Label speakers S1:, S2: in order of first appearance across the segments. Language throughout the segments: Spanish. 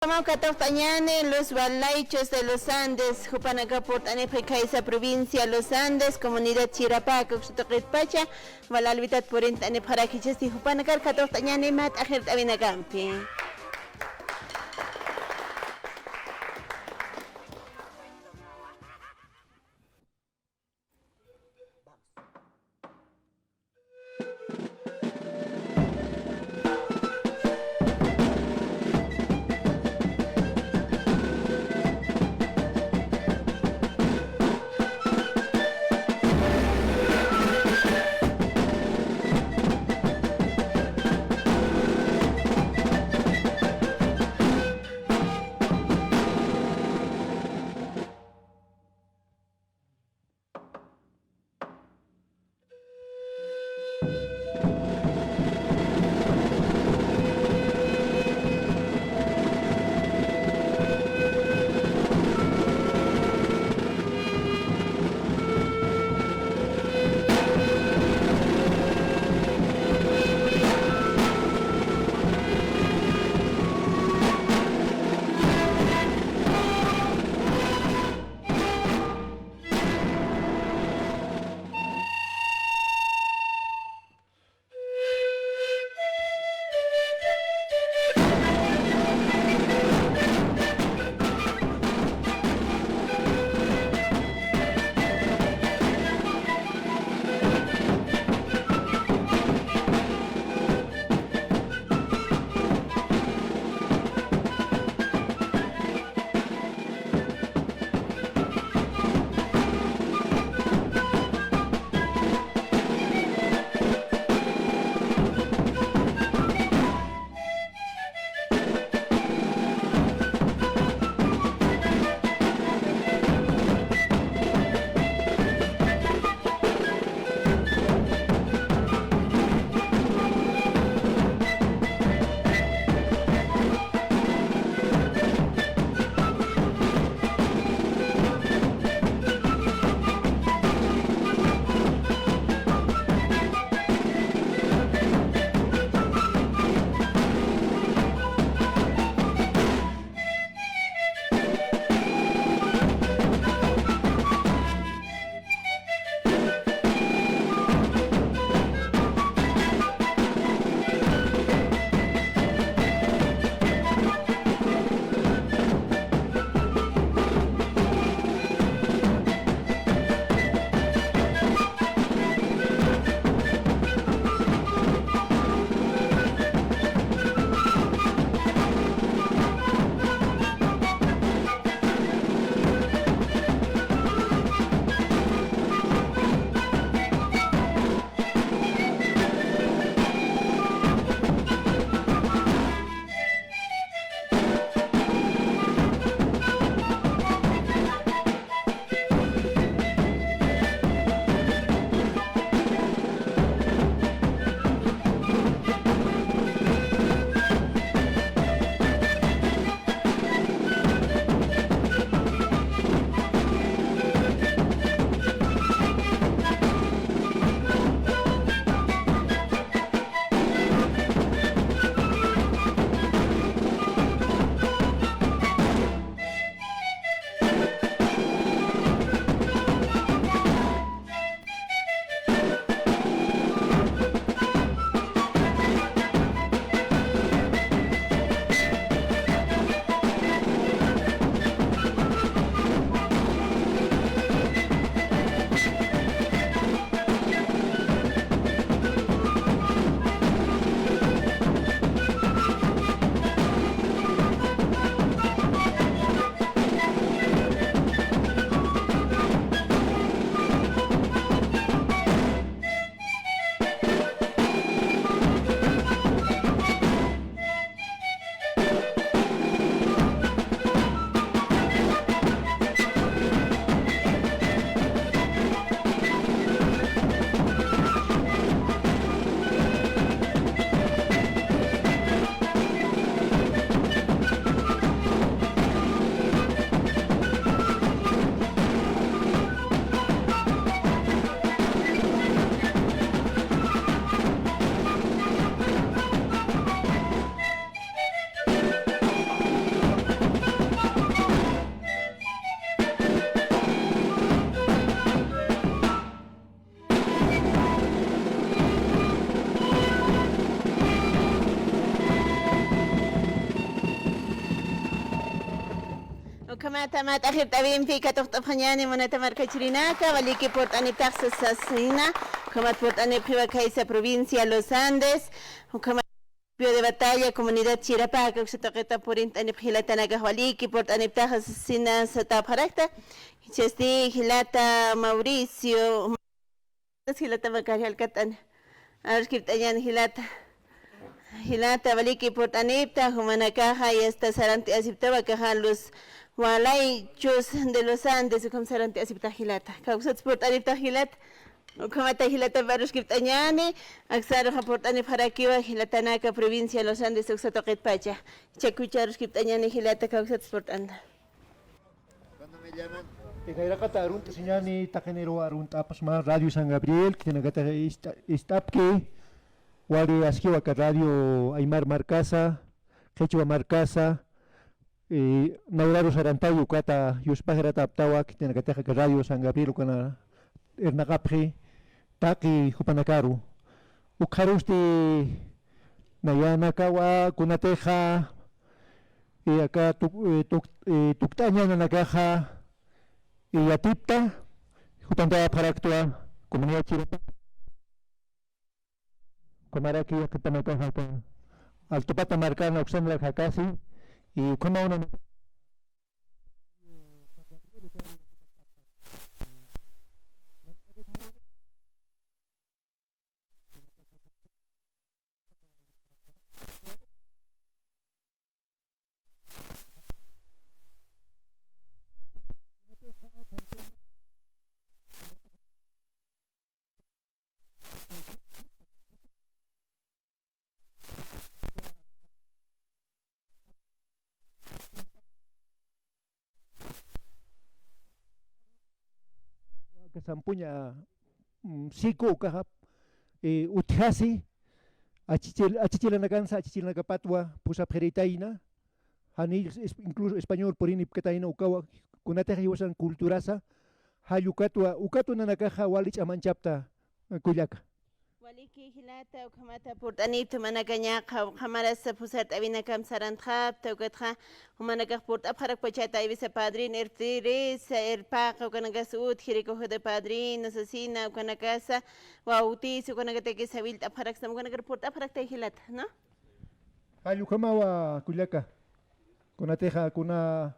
S1: Mañana los Walaychus de los Andes, Jupanacaport, Anepecaisa, provincia Los Andes, comunidad Chirapaca, Xutoquetpacha, Valalvitat Porent, Aneparaquichas y Jupanacar, Catotañane, Mat, Ajert Abinagampi. Kamata mat akhir tabim fi katok tapanyani monata marca chirinaka valiki port ani taxas asina kamat port ani priva kaisa provincia Los Andes kamat pio de batalla comunidad Chirapaca que se toqueta por ani hilatanaga valiki port ani taxas asina sata parakta chesti hilata Mauricio hilata bakari alkatan arskip tayan hilata valiki port anipta humanakaja y esta saranti asiptaba caja los Walaychus de los Andes como saranti asipta hilata causat port anipta hilata como ta hilata varios kiptañani aksaro port anip harakiwa hilatanaka provincia Los Andes uxatoqet pacha chakucharos kiptañani hilata causat port anda
S2: cuando me llaman
S3: Kata arunta señani takenero arunta pasma Radio San Gabriel que nagata istapke wari askiwa ka Radio Aymar Marcasa Quechua Marcasa nauraro sarantayo kata yuspajera taptawa que nagata ka Radio San Gabriel kana ernagapre taki hupanakaru ukharusti nayana kawa kunateja acá tuktaña nakaja y atipta jutanta para actuar comunidad chilena comara aquí que también con alto pata marcana opción la casi y como una que Zampoñada siko kahap uthasi achichila nakansa achichila nakapatwa pusa peritaina hani incluso español porini kataina ukawa kunata hiwasan kulturasa hayukatwa ukatu nanakaja walich amanchapta kuyaka
S1: waliki hilata ukamata portanito manakaña qamarasa pusart abinakam sarantjap tawkatja humanakaj port apharak pachata ibisa padrin ertirisa erpaqa ukanakas utjirikojo de padrinos asina ukanakasa bautizo ukanakatekisa wilt apharak sam ukanakar port apharak tay hilata no
S3: hayukamawa kuyaka kunateja kuna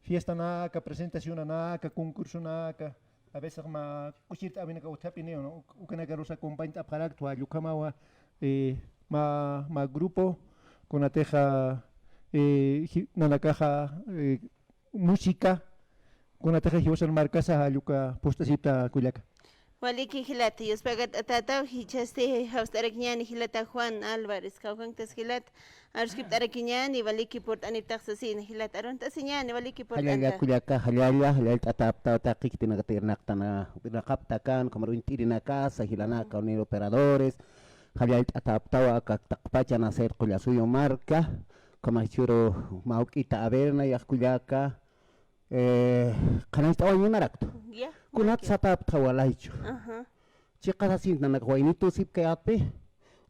S3: fiesta naka presentación naka concurso naka a veces ma kuchit abina ka utapineo no ukana garosa compañía aparak tu ayukamawa ma grupo con ateja nanakaja música con ateja hiwasan marcasa ayuka postasita kuyaka
S1: waliki hilata yospagat atataw hichaste haustarakñani hilata Juan Álvarez kaukantas hilat arskip arakiñani waliki port aniptaxasina hilat arontasiñani waliki port
S4: halala kuyaka halal tatapta taqik tinagatirnaqtana pinaqaptakan kamaruintirinaka sahilanaka unir operadores halal tataptawa kaktaqpachana ser kuyasuyo marca kamachuro maukita averna yakuyaka kanaytawa yunarakto kunat satapta Walaychus chiqas asinta nakwainito sipkayape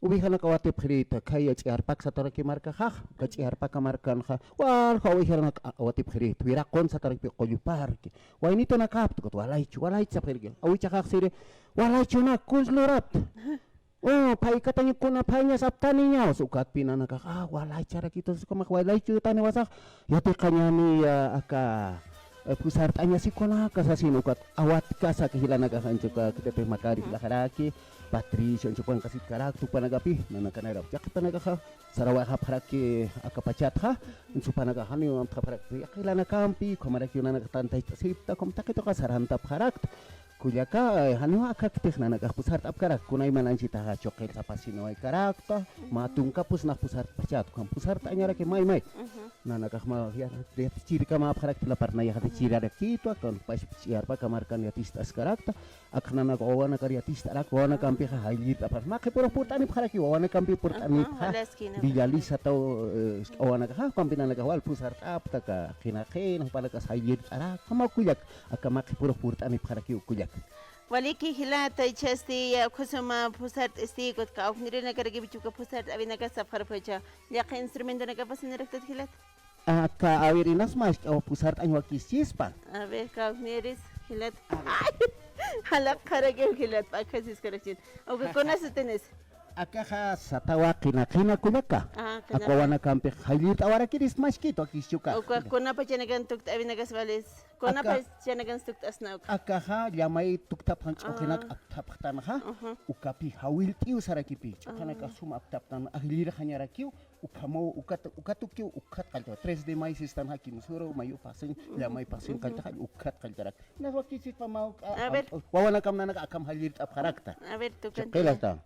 S4: ubihana kawate prita kaya chiarpak sataraki marka ha chiarpak markan ha wal hawihana kawate prita wira kon sataraki qoyu parki wainito nakapto kot Walaychus sapergi awi chakak sire Walaychus na kuzlurat oh pai katanya kuna painya saptaninya sukat pinana ka Walaychus rakito suka Walaychus tani wasak yate kanyani aka pusar tanya si kona kasasinukat awat kasa kehilana kahancuka kita teh makari laharaki Patricio cukup kasih karak tu panagapi nana kanara jak panaga sarawa haraki akapachat supanaga hani am thaparak yakilana kampi komaraki nana tantai sipta kom takito kasaranta parak kuyaka hanu akak teh nana pusar tap karak kunai mananci taha coket sapasino ai karakta matung kapus nak pusar pachat kam pusar tanya rake mai nana kahma ya dia ciri kama parak tila parna ya hati ciri ada kitu akon pas ciar pa kamarkan ya tistas karakta aknana ko wana karya tista rak wana kampi ha halit apa make pura putani paraki wana kampi purtani dijalis atau wana ka kampi nana ka wal pusar tap ta ka kinakin pada ka halit ara kama kuyak akamake pura purtani paraki kuyak
S1: waliki hilata ichasti kusuma pusart istikot ka nirina karagi bichuka pusart abinaka safar pacha yaka instrumento naka pasinirakt hilat
S4: Aka awirinas mas o pusart ang wakisispan.
S1: A ver, Cauneris, Gilat. Halak Karagel Gilat, Pakasis Karachin. O que conoces tenés.
S4: Aka sa tawa kina kulaka.
S1: Kana.
S4: Ako wana kampe halit awara kiris mas kito kisyuka.
S1: O kuna pa chanagan tukt avinagas vales. Kuna pa chanagan tukt asnauk.
S4: Aka yamay tuktap han okinak aktap tan ha. Ukapi hawil tiu sarakipi. Kana ka suma aktap tan ahlir hanyara kiu. Ukamo ukatukiu ukat kalta 3 de mais istan hakim suro mayu pasin yamay pasin kalta ukat kalta. Na wakisit pa mau. Wawana kam na akam halir ap karakta.
S1: A ver, tu kan.
S4: Kelata.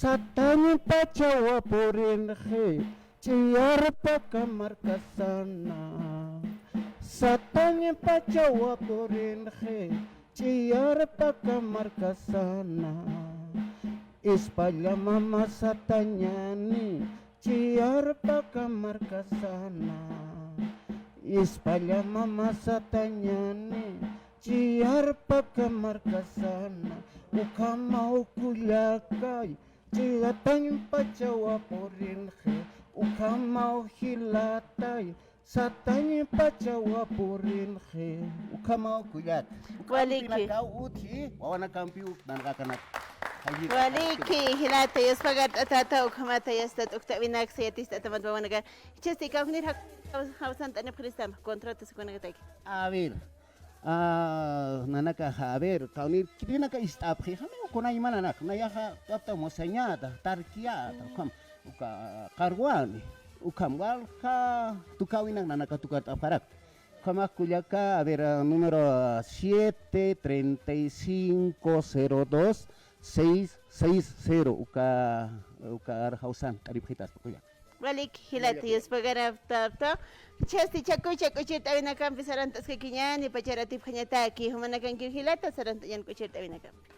S4: Satanya pacawa porenhe ciar pakamar kasana. Satanya pacawa porenhe ciar pakamar kasana. Ispalya mama satanya ni ciar pakamar kasana. Ispalya mama satanya ni ciar pakamar kasana. Ukamau kulakai Cilatang pacawa porinhe, ukamau hilatay, satay pacawa porinhe, ukamau kulat.
S1: Waliki.
S4: Pinakaw uti, wawana kampiu dan kakanak.
S1: Waliki, hilata yas pagat atata ukamata yas tat ukta winak seyatis atamat bawanagar. Chesti kaunir hak hausan tanya kristam kontrata sukunagatay.
S4: A nanaka a ver, kaunir kipina ka istap kami kuna imana nak, nayaha tapta mosanyata, tarkiata, kam uka karwani, ukam wal ka tukawinang nanaka tukat aparak. Kama kulyaka, a ver, número 73502-660, uka arhausan, tariphitas pakuya.
S1: Walik hilata yas pagarap tapta. Chasti chaku chit awina kampi sarantas kakinya ni pacharatip kanyata ki humanakan ki hilata sarantayan ko chit awina kampi.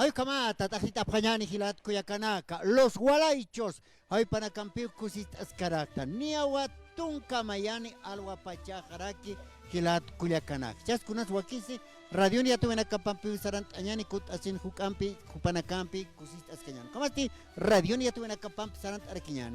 S2: Hay kamata tajita pañani hilat kuyakanaka. Los Walaychus. Hay para campeón kusit ascaracta. Niawa tunka mayani alwa pachajaraki hilat kuyakanaka. Chas kunas wakisi. Radio ni atu enaka pampi sarant anyani kut asin hukampi hupanakampi kusit askanyan. Kamasti radio ni atu enaka pampi sarant arakinyani.